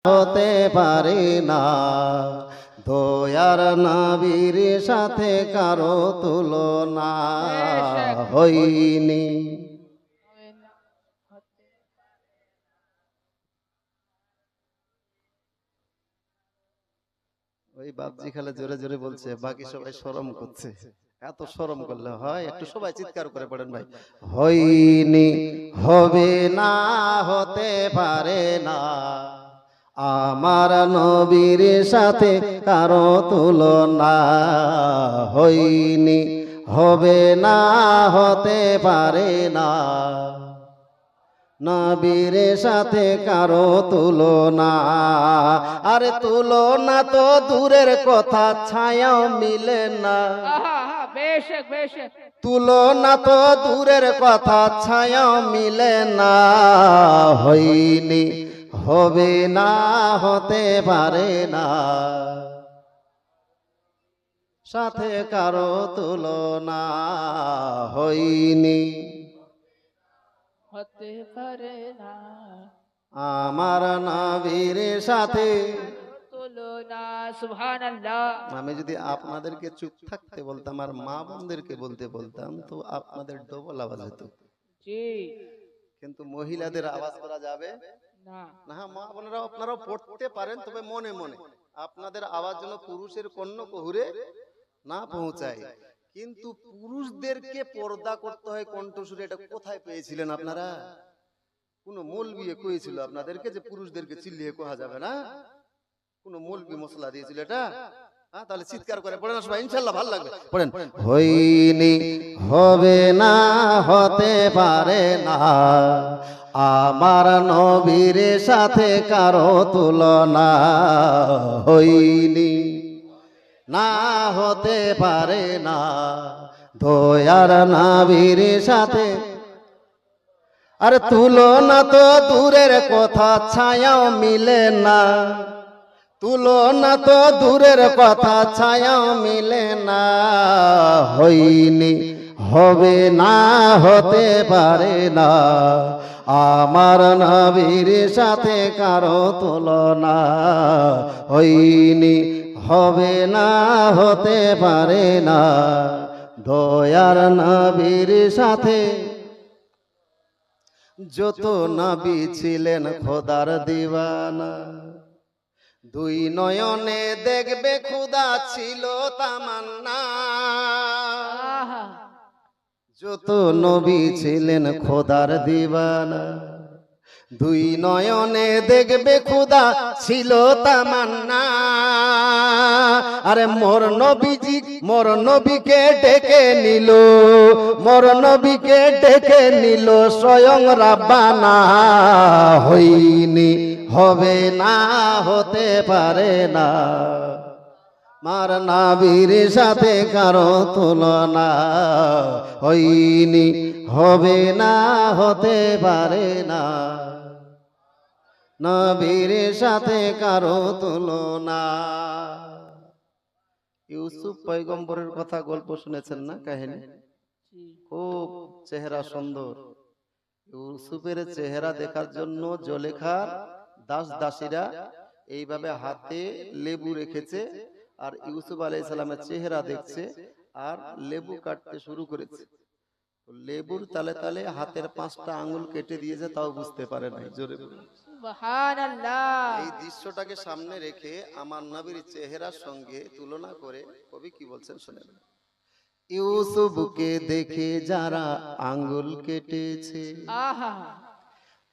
হতে পারে না, দয়ার নবীর সাথে কারো তুলনা হয়নি। ওই বাপজি খালে জোরে জোরে বলছে, বাকি সবাই শরম করছে। এত শরম করলে হয়? একটু সবাই চিৎকার করে পড়েন ভাই। হয়নি, হবে না, হতে পারে না, আমার নবীর সাথে কারো তুলনা হয়নি, হবে না, হতে পারে না, নবীর সাথে কারো তুলনা। আরে তুলনা তো দূরের কথা, ছায়াও মিলে না। তুলনা তো দূরের কথা, ছায়াও মিলে না। হয়নি, হবে না, হতে পারে না, সাথে কারো তুলনা হয়নি, হতে পারে না, আমার নবীর সাথে তুলনা। সুবহানাল্লাহ। আমি যদি আপনাদেরকে চুপ থাকতে বলতাম আর মা বোনদেরকে বলতে বলতাম, তো আপনাদের ডবল আওয়াজ হতো। জি, কিন্তু মহিলাদের আওয়াজ করা যাবে না। না। মা বোনেরা আপনারাও পড়তে পারেন, তবে মনে মনে আপনাদের আওয়াজ যেন পুরুষের কর্ণ কহুরে না পৌঁছায়। কিন্তু পুরুষদেরকে পর্দা করতে হয় কণ্ঠসুরে, এটা কোথায় পেয়েছিলেন আপনারা? কোন মৌলবি কইছিল আপনাদেরকে যে পুরুষদেরকে চিল্লিয়ে কোহা যাবে না? কোন মৌলবি মশলা দিয়েছিল এটা? তাহলে চিৎকার করে পড়েন না সবাই, ইনশাআল্লাহ ভালো লাগবে। পড়েন, হয়নি, হবে না, হতে পারে না, আমার নবীর সাথে কারো তুলনা হয়নি, না, হতে পারে না, দয়ার নবীর সাথে। আরে তুলনা তো দূরের কথা, ছায়াও মিলে না। তুলনা তো দূরের কথা, ছায়াও মিলে না। হয়নি, হবে না, হতে পারে না, আমার নবীর সাথে কারো তুলনা হয়নি, হবে না, হতে পারে না, দয়ার নবীর সাথে। যত নবী ছিলেন খোদার দিওয়ানা, দুই নয়নে দেখবে খুদা ছিল তামান্না। যত নবী ছিলেন খোদার দিওয়ানা, দুই নয়নে দেখবে খুদা ছিল তামান্না। আরে মোর নবীজি, মোর নবীকে ডেকে নিল, মোর নবীকে ডেকে নিল স্বয়ং রাব্বানা। হয়নি, হবে না, হতে পারে না, মার নবীর সাথে কারো তুলনা হয়নি, হবে না, হতে পারে না, নবীর সাথে কারো তুলনা। ইউসুফ পয়গম্বরের কথা গল্প শুনেছেন না, কাহিনী? খুব চেহারা সুন্দর। ইউসুফের চেহারা দেখার জন্য জলেখার দাস দাসীরা এইভাবে হাতে লেবু রেখেছে, আর ইউসুফ আলাইহিস সালামের চেহারা দেখছে আর লেবু কাটতে শুরু করেছে। লেবুর তালে তালে হাতের 5টা আঙ্গুল কেটে দিয়েছে, তাও বুঝতে পারে নাই। জোরে বলুন সুবহানাল্লাহ। এই দৃশ্যটাকে সামনে রেখে আমার নবীর চেহারার সঙ্গে তুলনা করে কবি কি বলছেন শুনেন। ইউসুফকে দেখে যারা আঙ্গুল কেটেছে,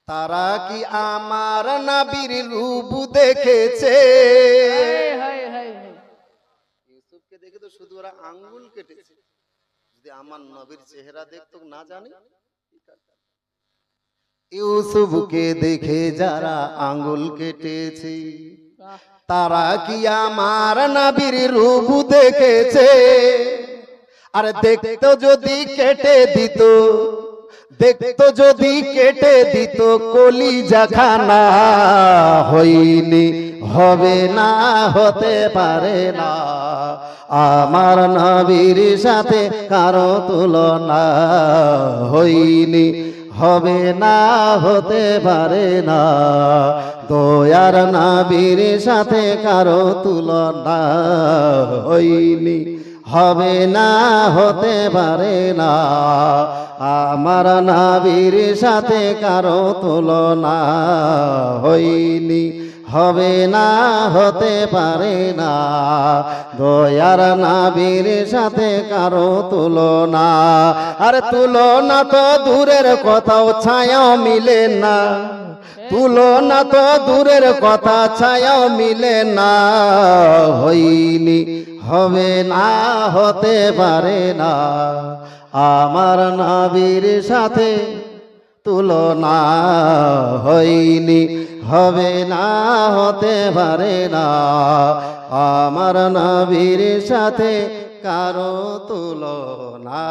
তারা কি আমার নবীর রূপ দেখেছে? ইউসুফকে দেখে তো শুধু ওরা আঙ্গুল কেটেছে, যদি আমার নবীর চেহারা দেখতো না জানি। ইউসুফকে দেখে যারা আঙ্গুল কেটেছে, তারা কি আমার নবীর রূপ দেখেছে? আরে দেখতো যদি কেটে দিত, দেখতো যদি কেটে দিত কলিজা খানা। হয়নি, হবে না, হতে পারে না, আমার নবীর সাথে কারো তুলনা হয়নি, হবে না, হতে পারে না, দয়ার নবীর সাথে কারো তুলনা হয়নি, হবে না, হতে পারে না। আমার নবীর সাথে কারো তুলনা হয়নি, হবে না, হতে পারে না। দয়ার নবীর সাথে কারো তুলনা, আর তুলনা তো দূরের কথাও ছায়াও মিলে না, তুলনা তো দূরের কথা ছায়াও মিলে না। হয়নি, হবে না, হতে পারে না। আমার নবীর সাথে তুলনা হয়নি, হবে না, হতে পারে না। আমার নবীর সাথে কারো তুলনা